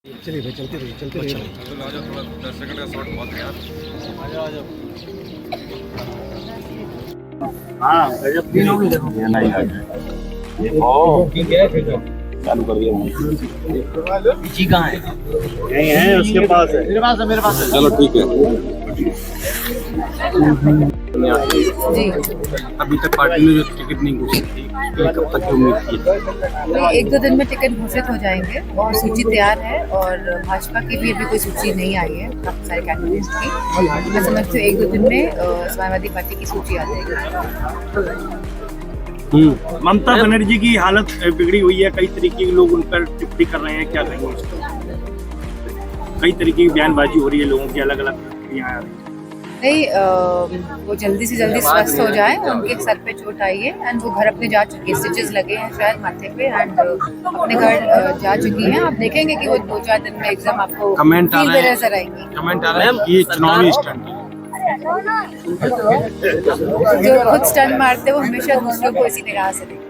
चलिए भाई, चलते रहिए, चलते रहिए। चलो आजा, थोड़ा 10 सेकंड का शॉट बहुत है यार। आजा आजा। हाँ गजब तीन हो गई देखो ये नहीं आ गए ओ ठीक है फिर तो चालू कर दिया जी कहाँ है? यही है उसके पास है मेरे पास है चलो ठीक है। जी अभी तक पार्टी ने जो टिकट नहीं घोषित की, कब तक की उम्मीद थी? तो एक दो दिन में टिकट घोषित हो जाएंगे और सूची तैयार है। और भाजपा की भी अभी कोई सूची नहीं आई है काफ़ी सारे कैंडिडेट्स की। मैं समझती हूँ एक दो दिन में समाजवादी पार्टी की सूची आ जाएगी। ममता बनर्जी की हालत बिगड़ी हुई है, कई तरीके के लोग उन पर टिप्पणी कर रहे हैं, क्या कहेंगे उस पर? कई तरीके की बयानबाजी हो रही है, लोगों की अलग अलग प्रतिक्रियाएं आ रही हैं। नहीं, वो जल्दी से जल्दी स्वस्थ हो जाए। उनके सर पे चोट आई है एंड वो घर अपने जा चुकी है, स्टिचेस लगे हैं शायद माथे पे एंड अपने घर जा चुकी हैं। आप देखेंगे कि वो 2-4 दिन में एकदम आपको कमेंट आ रहे हैं, नजर आएंगी। कमेंट आ रहा है ये चुनावी स्टंट है। जो खुद स्टंट मारते हैं वो हमेशा दूसरों को इसी निगाह से देखते हैं।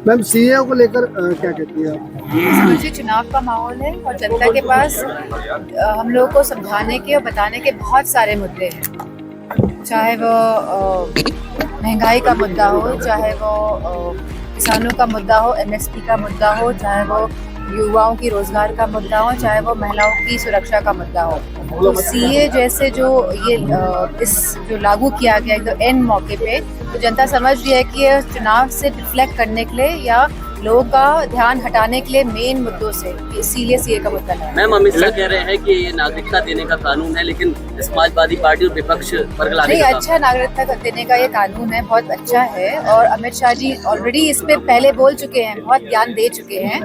मैम, सीए को लेकर क्या कहती है आप? समझिए चुनाव का माहौल है और जनता के पास हम लोगों को समझाने के और बताने के बहुत सारे मुद्दे हैं। चाहे वो महंगाई का मुद्दा हो, चाहे वो किसानों का मुद्दा हो, एमएसपी का मुद्दा हो, चाहे वो युवाओं की रोजगार का मुद्दा हो, चाहे वो महिलाओं की सुरक्षा का मुद्दा हो। तो सीए जैसे जो ये इस जो लागू किया गया एकदम एंड मौके पे, तो जनता समझ रही है कि ये चुनाव से रिफ्लेक्ट करने के लिए या लोगों का ध्यान हटाने के लिए मेन मुद्दों से, इसीलिए सीए का मुद्दा है। मैम अमित शाह कह रहे हैं कि ये नागरिकता देने का कानून है, लेकिन समाजवादी पार्टी और विपक्ष बरगलाने नहीं, का अच्छा नागरिकता देने का ये कानून है, बहुत अच्छा है। और अमित शाह जी ऑलरेडी इस पे पहले बोल चुके हैं, बहुत ज्ञान दे चुके हैं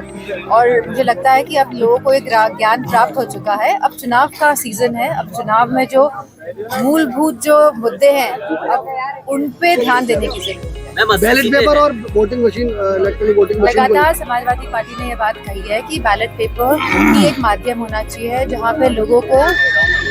और मुझे लगता है कि अब लोगों को एक ज्ञान प्राप्त हो चुका है। अब चुनाव का सीजन है, अब चुनाव में जो मूलभूत जो मुद्दे हैं अब उन पे ध्यान देने की जरूरत है। बैलेट पेपर और voting machine, electronic voting machine लगातार समाजवादी पार्टी ने ये बात कही है कि बैलेट पेपर ही एक माध्यम होना चाहिए जहाँ पे लोगों को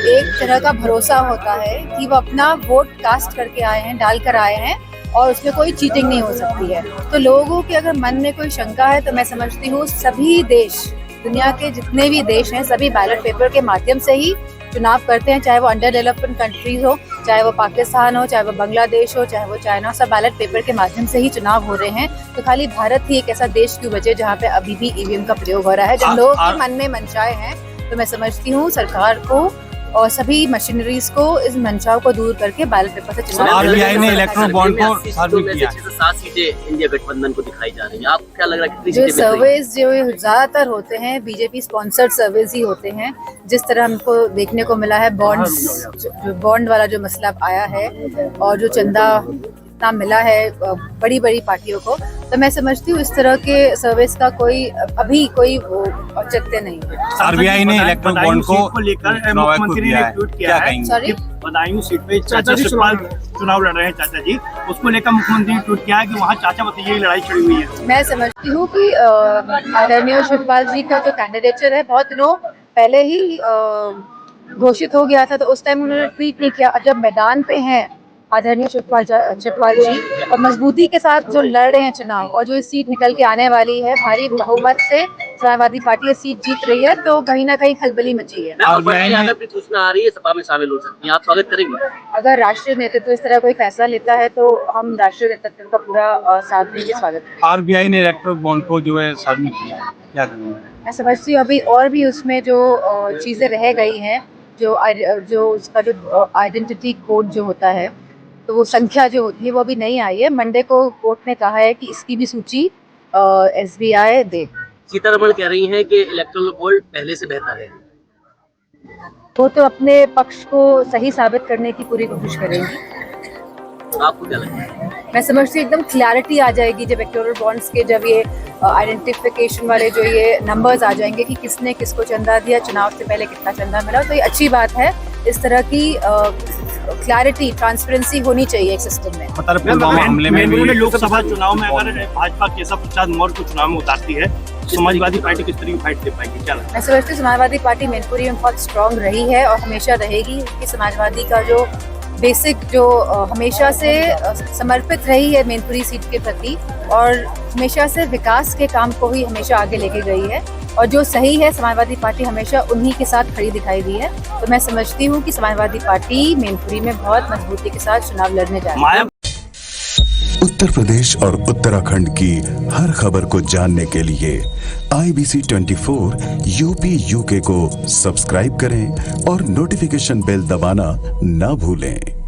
एक तरह का भरोसा होता है कि वो अपना वोट कास्ट करके आए हैं, डाल कर आए हैं और उसमें कोई चीटिंग नहीं हो सकती है। तो लोगों के अगर मन में कोई शंका है तो मैं समझती हूँ सभी देश, दुनिया के जितने भी देश हैं, सभी बैलेट पेपर के माध्यम से ही चुनाव करते हैं। चाहे वो अंडर डेवलपमेंट कंट्रीज हो, चाहे वो पाकिस्तान हो, चाहे वो बांग्लादेश हो, चाहे वो चाइना, सब बैलेट पेपर के माध्यम से ही चुनाव हो रहे हैं। तो खाली भारत ही एक ऐसा देश क्यों बचे जहाँ पे अभी भी ईवीएम का प्रयोग हो रहा है। जब लोगों के मन में मंशाएं हैं तो मैं समझती हूँ सरकार को और सभी मशीनरीज को इस मंशाओं को दूर करके बैलेट पेपर से चुनाव। आरबीआई ने इलेक्ट्रल बॉन्ड को सर्वे किया। 7 सीटें इंडिया गठबंधन को दिखाई जा रही है, आपको क्या लग रहा है कितनी जो सीटें मिल रही हैं? सर्वेज जो ज्यादातर होते हैं बीजेपी स्पॉन्सर्ड सर्वेज ही होते हैं। जिस तरह हमको देखने को मिला है बॉन्ड्स, जो बॉन्ड वाला जो मसला आया है और जो चंदा इतना मिला है बड़ी बड़ी पार्टियों को, तो मैं समझती हूँ इस तरह के सर्विस का कोई अभी कोई औचित्य नहीं है। आरबीआई ने इलेक्ट्रल बॉन्ड को लेकर मुख्यमंत्री ने ट्वीट किया है। सॉरी, बदायूं सीट पे चाचा शिवपाल चुनाव लड़ रहे हैं, चाचा जी, उसको लेकर मुख्यमंत्री ने ट्वीट किया है कि वहाँ चाचा भतीजे की लड़ाई छिड़ी हुई है। मैं समझती हूँ कि आदरणीय शिवपाल जी का जो कैंडिडेचर है बहुत दिनों पहले ही घोषित हो गया था, तो उस टाइम उन्होंने ट्वीट नहीं किया। जब मैदान पे हैं आदरणीय शिवपाल जी और मजबूती के साथ जो लड़ रहे हैं चुनाव और जो इस सीट निकल के आने वाली है, भारी बहुमत से समाजवादी पार्टी ये सीट जीत रही है, तो कहीं ना कहीं खलबली मची है। सूचना आ रही है सभा में शामिल हो सकती है, आप स्वागत करेंगे? अगर राष्ट्रीय नेतृत्व इस तरह कोई फैसला लेता है तो हम राष्ट्रीय नेतृत्व का पूरा साथ देके स्वागत करेंगे। आरबीआई ने इलेक्ट्रल बॉन्ड को जो है सर्वे किया, क्या करेंगे? मैं समझती हूँ अभी और भी उसमें जो चीज़ें रह गई हैं, जो उसका जो आइडेंटिटी कोड जो होता है, तो वो संख्या जो होती है वो अभी नहीं आई है। मंडे को कोर्ट ने कहा है कि इसकी भी सूची एसबीआई दे। सीतारमण कह रही हैं कि इलेक्ट्रल बॉन्ड पहले से बेहतर है। वो तो अपने पक्ष को सही साबित करने की पूरी कोशिश करेंगी। आपको क्या लगता है? मैं समझती हूँ एकदम क्लैरिटी आ जाएगी जब इलेक्टोरल बॉन्ड्स के जब ये आइडेंटिफिकेशन वाले जो ये नंबर्स आ जाएंगे कि किसने किसको चंदा दिया, चुनाव से पहले कितना चंदा मिला। तो ये अच्छी बात है, इस तरह की क्लैरिटी, ट्रांसपेरेंसी होनी चाहिए एक सिस्टम में। हमले में लोकसभा चुनाव में अगर भाजपा केशव प्रसाद मौर्य को चुनाव में उतारती है, समाजवादी पार्टी किस तरह की फाइट दे पाएगी, क्या लगता है? मैं समझती हूँ समाजवादी पार्टी मैनपुरी में बहुत स्ट्रांग रही है और हमेशा रहेगी कि समाजवादी का जो बेसिक जो हमेशा से समर्पित रही है मैनपुरी सीट के प्रति और हमेशा से विकास के काम को ही हमेशा आगे लेके गई है और जो सही है समाजवादी पार्टी हमेशा उन्हीं के साथ खड़ी दिखाई दी है। तो मैं समझती हूँ कि समाजवादी पार्टी मैनपुरी में बहुत मजबूती के साथ चुनाव लड़ने जा रही है। उत्तर प्रदेश और उत्तराखंड की हर खबर को जानने के लिए IBC 24 UP UK को सब्सक्राइब करें और नोटिफिकेशन बेल दबाना ना भूलें।